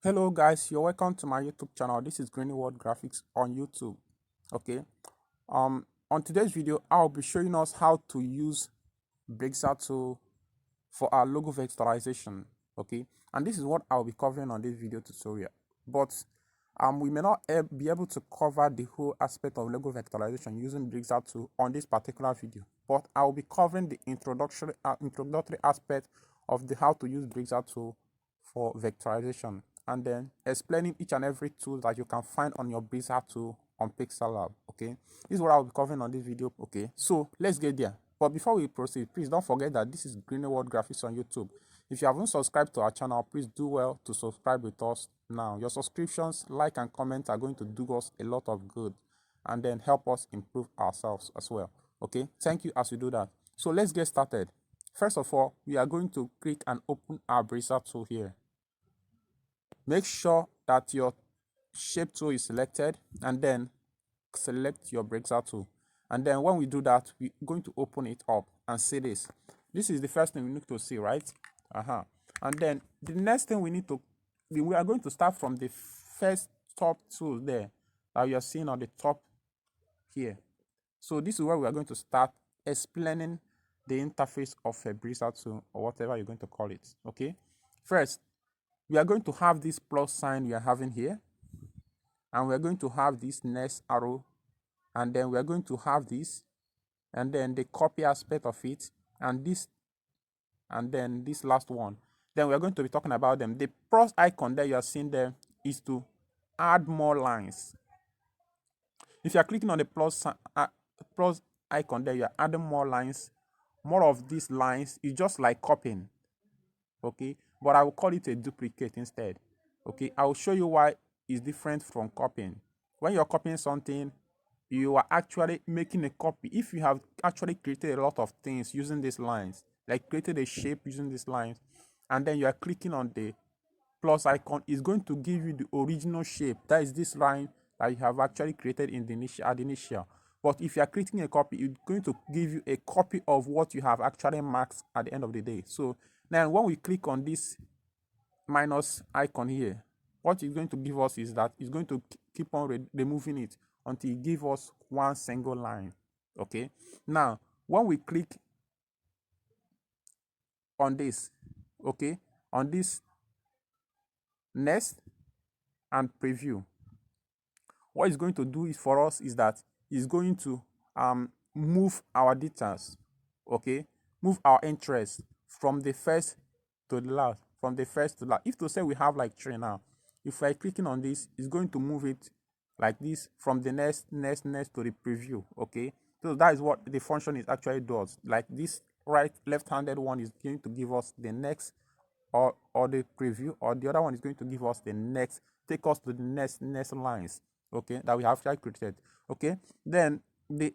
Hello guys, you're welcome to my YouTube channel. This is Green World Graphics on YouTube. Okay. On today's video, I'll be showing us how to use Bezier tool for our logo vectorization. Okay, and this is what I'll be covering on this video tutorial. But we may not be able to cover the whole aspect of logo vectorization using Bezier tool on this particular video. But I'll be covering the introductory aspect of the how to use Bezier tool for vectorization, and then explaining each and every tool that you can find on your Bezier tool on PixelLab. Okay, this is what I'll be covering on this video. Okay, so let's get there. But before we proceed, please don't forget that this is Green World Graphics on YouTube. If you haven't subscribed to our channel, please do well to subscribe with us now. Your subscriptions, like, and comment are going to do us a lot of good and then help us improve ourselves as well. Okay, thank you as you do that. So let's get started. First of all, we are going to click and open our Bezier tool here. Make sure that your shape tool is selected and then select your Bezier tool. And then when we do that, we're going to open it up and see this. This is the first thing we need to see, right? And then the next thing we are going to start from the first top tool there that you are seeing on the top here. So this is where we are going to start explaining the interface of a Bezier tool, or whatever you're going to call it. Okay, first we are going to have this plus sign we are having here, and we are going to have this next arrow, and then we are going to have this, and then the copy aspect of it, and this, and then this last one. Then we are going to be talking about them. The plus icon that you are seeing there is to add more lines. If you are clicking on the plus icon there, you are adding more lines. More of these lines is just like copying. Okay, but I will call it a duplicate instead. Okay, I will show you why it's different from copying. When you're copying something, you are actually making a copy. If you have actually created a lot of things using these lines, like created a shape using these lines, and then you are clicking on the plus icon, it's going to give you the original shape. That is this line that you have actually created in the initial. But if you are creating a copy, it's going to give you a copy of what you have actually marked at the end of the day. So now when we click on this minus icon here, what it's going to give us is that it's going to keep on removing it until it gives us one single line. Okay, now when we click on this, okay, on this next and preview, what it's going to do is for us is that it's going to move our details, okay, move our interest from the first to the last, from the first to last. If to say we have like 3 now, if we're clicking on this, it's going to move it like this from the next to the preview. Okay, so that is what the function is actually does. Like this left-handed one is going to give us the next or the preview, or the other one is going to give us the next, take us to the next lines, okay, that we have actually created. Okay, then the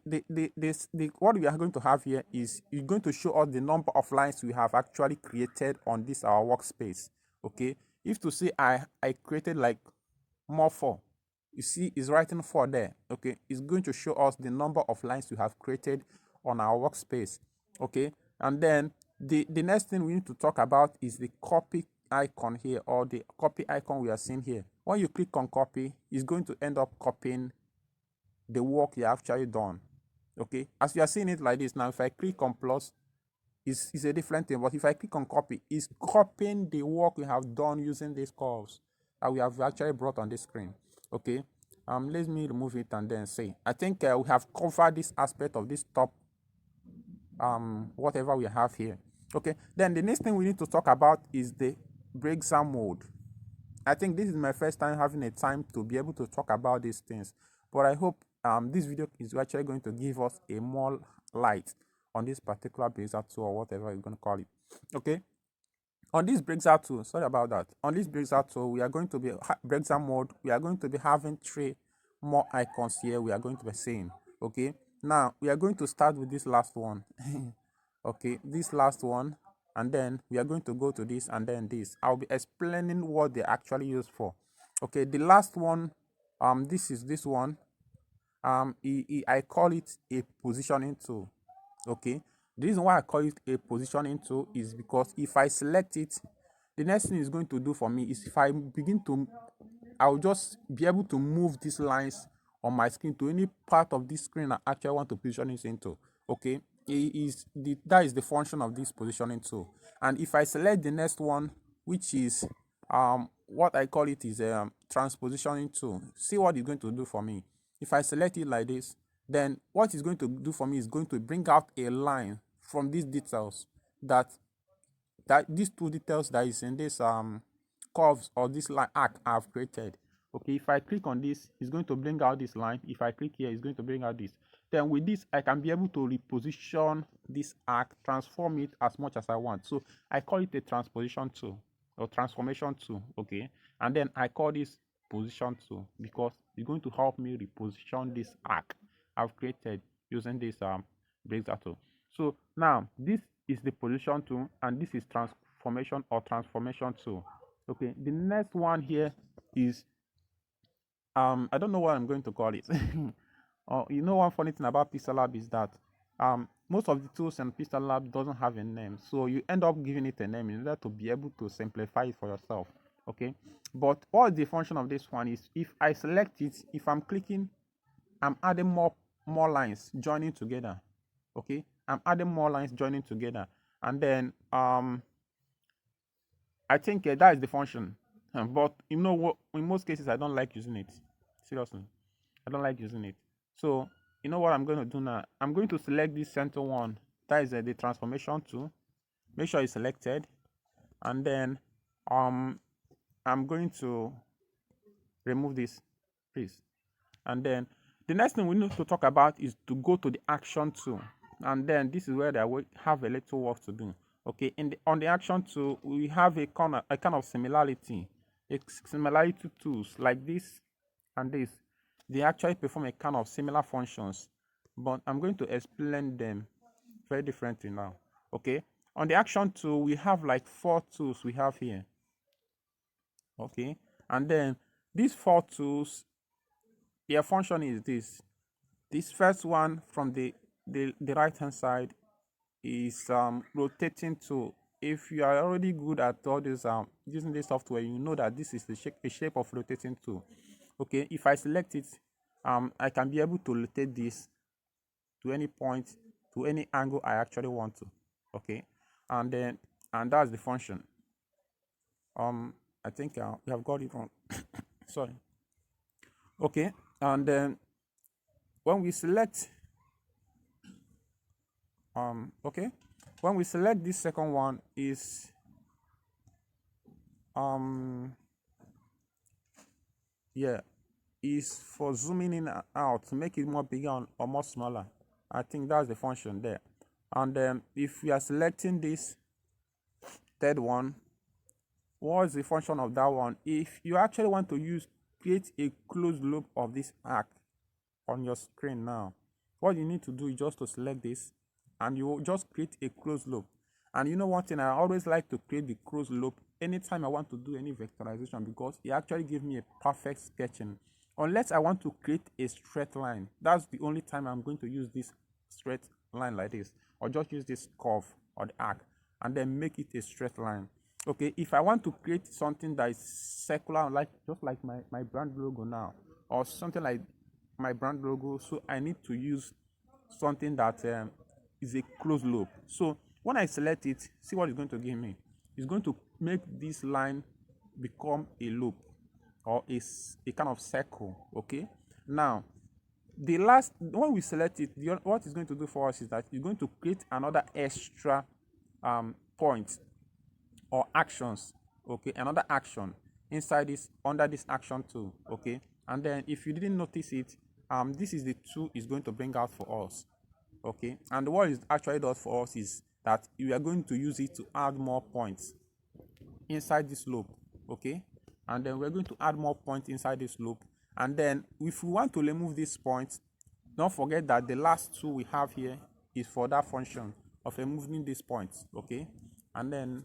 what we are going to have here is it's going to show us the number of lines we have actually created on this our workspace. Okay, if to say I created like more 4, you see it's writing 4 there. Okay, it's going to show us the number of lines we have created on our workspace. Okay, and then the next thing we need to talk about is the copy icon here, or the copy icon we are seeing here. When you click on copy, it's going to end up copying the work you have actually done. Okay, as you are seeing it like this now, if I click on plus, it's a different thing, but if I click on copy, it's copying the work we have done using these curves that we have actually brought on the screen. Okay, let me remove it and then say, I think we have covered this aspect of this top whatever we have here. Okay, then the next thing we need to talk about is the Bezier mode. I think this is my first time having a time to be able to talk about these things, but I hope this video is actually going to give us a more light on this particular Bezier tool, or whatever you're going to call it. Okay, on this Bezier tool, sorry about that, on this Bezier tool, we are going to be Bezier mode. We are going to be having 3 more icons here we are going to be seeing. Okay, now we are going to start with this last one. Okay, this last one, and then we are going to go to this, and then this. I'll be explaining what they actually use for. Okay, the last one, this is this one. I call it a positioning tool. Okay, the reason why I call it a positioning tool is because if I select it, the next thing it's going to do for me is if I begin to, I'll just be able to move these lines on my screen to any part of this screen I actually want to position it into. Okay, that is the function of this positioning tool. And if I select the next one, which is what I call it is a transpositioning tool, see what it's going to do for me. If I select it like this, then what it's going to do for me is going to bring out a line from these details that these two details that is in this curves or this line arc I've created. Okay, if I click on this, it's going to bring out this line. If I click here, it's going to bring out this. Then with this, I can be able to reposition this arc, transform it as much as I want. So I call it a transposition tool or transformation tool. Okay, and then I call this position tool because it's going to help me reposition this arc I've created using this Bezier tool. So now this is the position tool and this is transformation or transformation tool. Okay, the next one here is I don't know what I'm going to call it. You know, one funny thing about PixelLab is that most of the tools in PixelLab doesn't have a name, so you end up giving it a name in order to be able to simplify it for yourself. Okay, but what the function of this one is, if I select it, if I'm clicking, I'm adding more lines joining together. Okay, I'm adding more lines joining together, and then I think that is the function. But you know what, in most cases I don't like using it. Seriously, I don't like using it. So you know what I'm going to do now? I'm going to select this center one, that is the transformation tool. Make sure it's selected, and then I'm going to remove this, please. And then the next thing we need to talk about is to go to the action tool, and then this is where I will have a little work to do. Okay, on the action tool, we have a kind of similarity. Similarity tools like this and this, they actually perform a kind of similar functions, but I'm going to explain them very differently now. Okay, on the action tool, we have like 4 tools we have here. Okay, and then these 4 tools, their function is this. This first one from the right hand side is rotating tool. If you are already good at all this using this software, you know that this is the shape of rotating tool. Okay, if I select it, I can be able to rotate this to any point, to any angle I actually want to. Okay, and that's the function. I think we have got it wrong. Sorry. Okay, and then when we select okay, when we select this second one is yeah, is for zooming in and out to make it more bigger or more smaller. I think that's the function there. And if we are selecting this third one, what is the function of that one? If you actually want to create a closed loop of this arc on your screen now, what you need to do is just to select this and you will just create a closed loop. And you know one thing, I always like to create the closed loop anytime I want to do any vectorization because it actually gives me a perfect sketching. Unless I want to create a straight line, that's the only time I'm going to use this straight line like this, or just use this curve or the arc and then make it a straight line. Okay, if I want to create something that is circular, like just like my brand logo now, or something like my brand logo, so I need to use something that is a closed loop. So when I select it, see what it's going to give me. It's going to make this line become a loop or a kind of circle. Okay, now when we select it, what it's going to do for us is that it's going to create another extra point or actions. Okay, another action inside this, under this action tool. Okay, and then if you didn't notice it, this is the tool is going to bring out for us. Okay, and what it actually does for us is that we are going to use it to add more points inside this loop. Okay, and then we're going to add more points inside this loop, and then if we want to remove this point, don't forget that the last tool we have here is for that function of removing these points. Okay, and then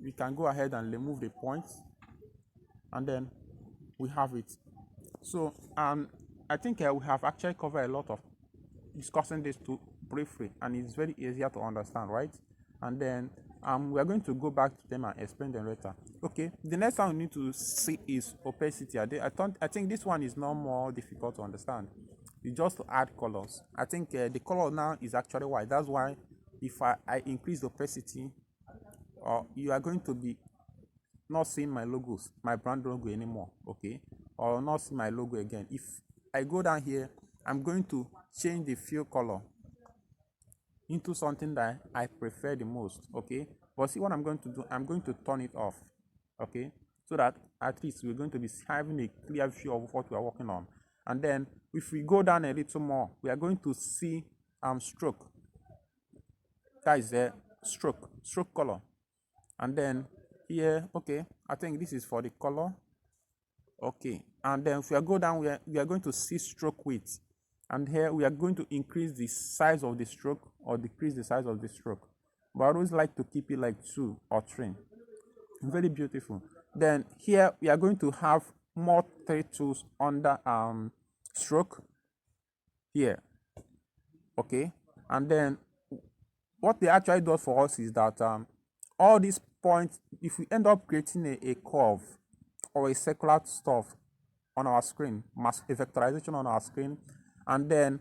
we can go ahead and remove the points, and then we have it. So I think we have actually covered a lot of discussing this too briefly, and it's very easier to understand, right? And then we are going to go back to them and explain them later. Okay, the next one we need to see is opacity. I think this one is not more difficult to understand. It's just to add colors. I think the color now is actually white. That's why if I increase the opacity, you are going to be not seeing my logos, my brand logo anymore, okay, or not see my logo again. If I go down here, I'm going to change the fill color into something that I prefer the most, okay. But see what I'm going to do, I'm going to turn it off, okay, so that at least we're going to be having a clear view of what we are working on. And then if we go down a little more, we are going to see stroke. That is the stroke color. And then here, okay, I think this is for the color, okay. And then if we go down, we are going to see stroke width, and here we are going to increase the size of the stroke or decrease the size of the stroke, but I always like to keep it like 2 or 3. Very beautiful. Then here we are going to have more 3 tools under stroke here, okay. And then what they actually do for us is that all these points, if we end up creating a curve or a circular stuff on our screen, a vectorization on our screen, and then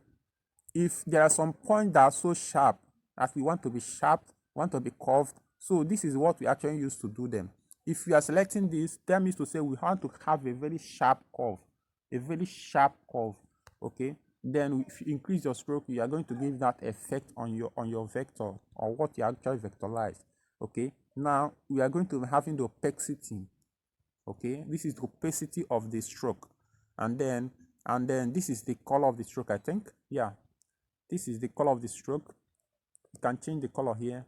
if there are some points that are so sharp that we want to be sharp, want to be curved, so this is what we actually use to do them. If we are selecting this, that means to say we want to have a very sharp curve, okay. Then if you increase your stroke, you are going to give that effect on your vector or what you actually vectorize, okay. Now we are going to be having the opacity, okay. This is the opacity of the stroke, and then this is the color of the stroke. I think, yeah, this is the color of the stroke. You can change the color here,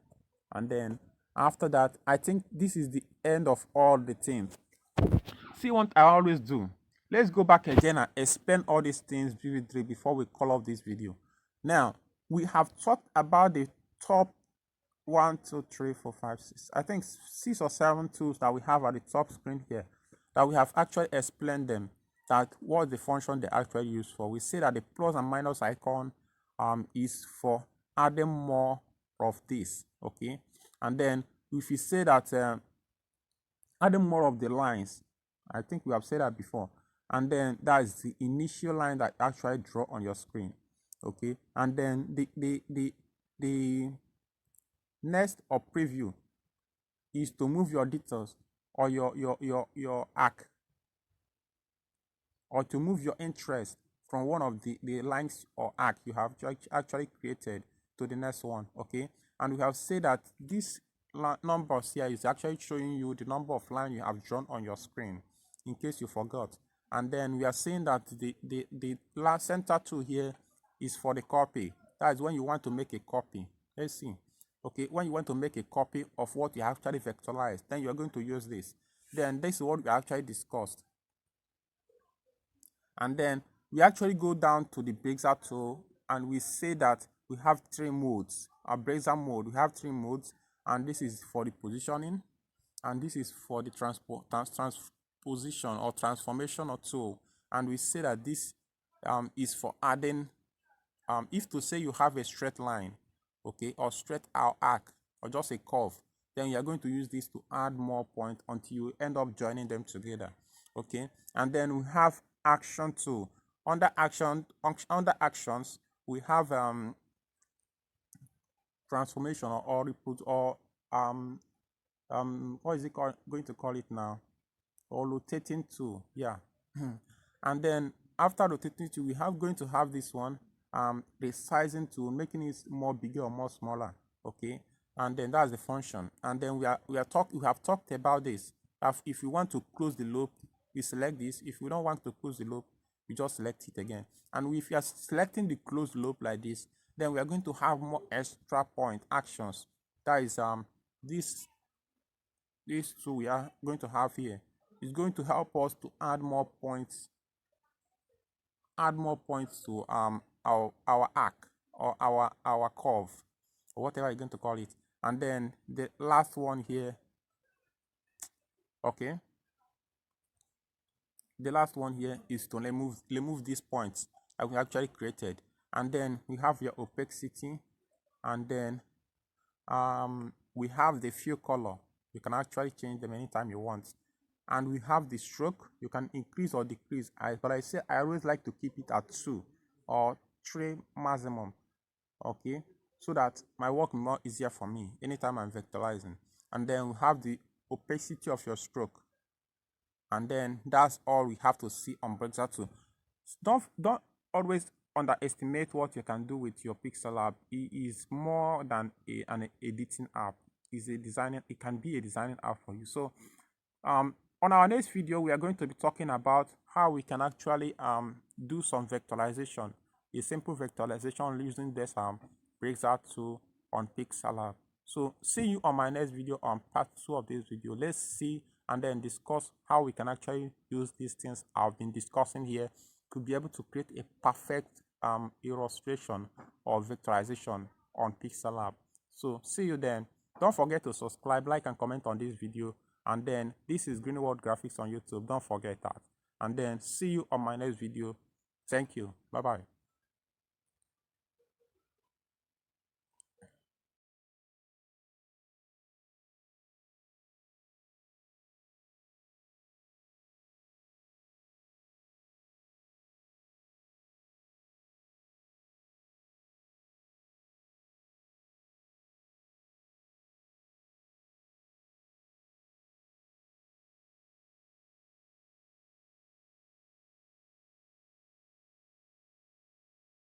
and then after that, I think this is the end of all the things. See what I always do. Let's go back again and explain all these things vividly before we call off this video. Now, we have talked about the top 1, 2, 3, 4, 5, 6. I think 6 or 7 tools that we have at the top screen here, that we have actually explained them, that what the function they actually use for. We say that the plus and minus icon is for adding more of this, okay. And then if you say that adding more of the lines, I think we have said that before, and then that is the initial line that actually draw on your screen, okay. And then the next or preview is to move your details or your arc, or to move your interest from one of the lines or arc you have actually created to the next one, okay. And we have said that this numbers here is actually showing you the number of lines you have drawn on your screen, in case you forgot. And then we are saying that the last center tool here is for the copy. That is when you want to make a copy. Let's see. Okay, when you want to make a copy of what you actually vectorized, then you are going to use this. Then this is what we actually discussed. And then we actually go down to the Bezier tool, and we say that we have 3 modes. Our Bezier mode, we have 3 modes, and this is for the positioning, and this is for the transposition or transformation or tool. And we say that this is for adding, if to say you have a straight line, okay, or straight arc, or just a curve, then you are going to use this to add more points until you end up joining them together, okay. And then we have action tool. Under actions, we have transformation or reput or what is it going to call it now, or rotating tool, yeah. And then after rotating tool, we have going to have this one, the sizing tool, making it more bigger or more smaller, okay. And then that's the function. And then we have talked about this. If you want to close the loop, we select this. If we don't want to close the loop, we just select it again. And if you are selecting the closed loop like this, then we are going to have more extra point actions. That is these two we are going to have here. It's going to help us to add more points to our arc or our curve, or whatever you're going to call it. And then the last one here, okay, the last one here is to remove these points that we actually created. And then we have your opacity, and then we have the fill color. You can actually change them anytime you want. And we have the stroke. You can increase or decrease. But I say I always like to keep it at 2 or 3 maximum. Okay, so that my work is more easier for me anytime I'm vectorizing. And then we have the opacity of your stroke. And then that's all we have to see on Bezier 2. Don't always underestimate what you can do with your PixelLab. It is more than an editing app. It can be a designing app for you. So on our next video, we are going to be talking about how we can actually do some vectorization, a simple vectorization using this Bezier 2 on PixelLab. So see you on my next video on part 2 of this video. Let's see and then discuss how we can actually use these things I've been discussing here to be able to create a perfect illustration or vectorization on PixelLab. So see you then. Don't forget to subscribe, like, and comment on this video. And then this is Greenwood Graphics on YouTube. Don't forget that. And then see you on my next video. Thank you. Bye bye.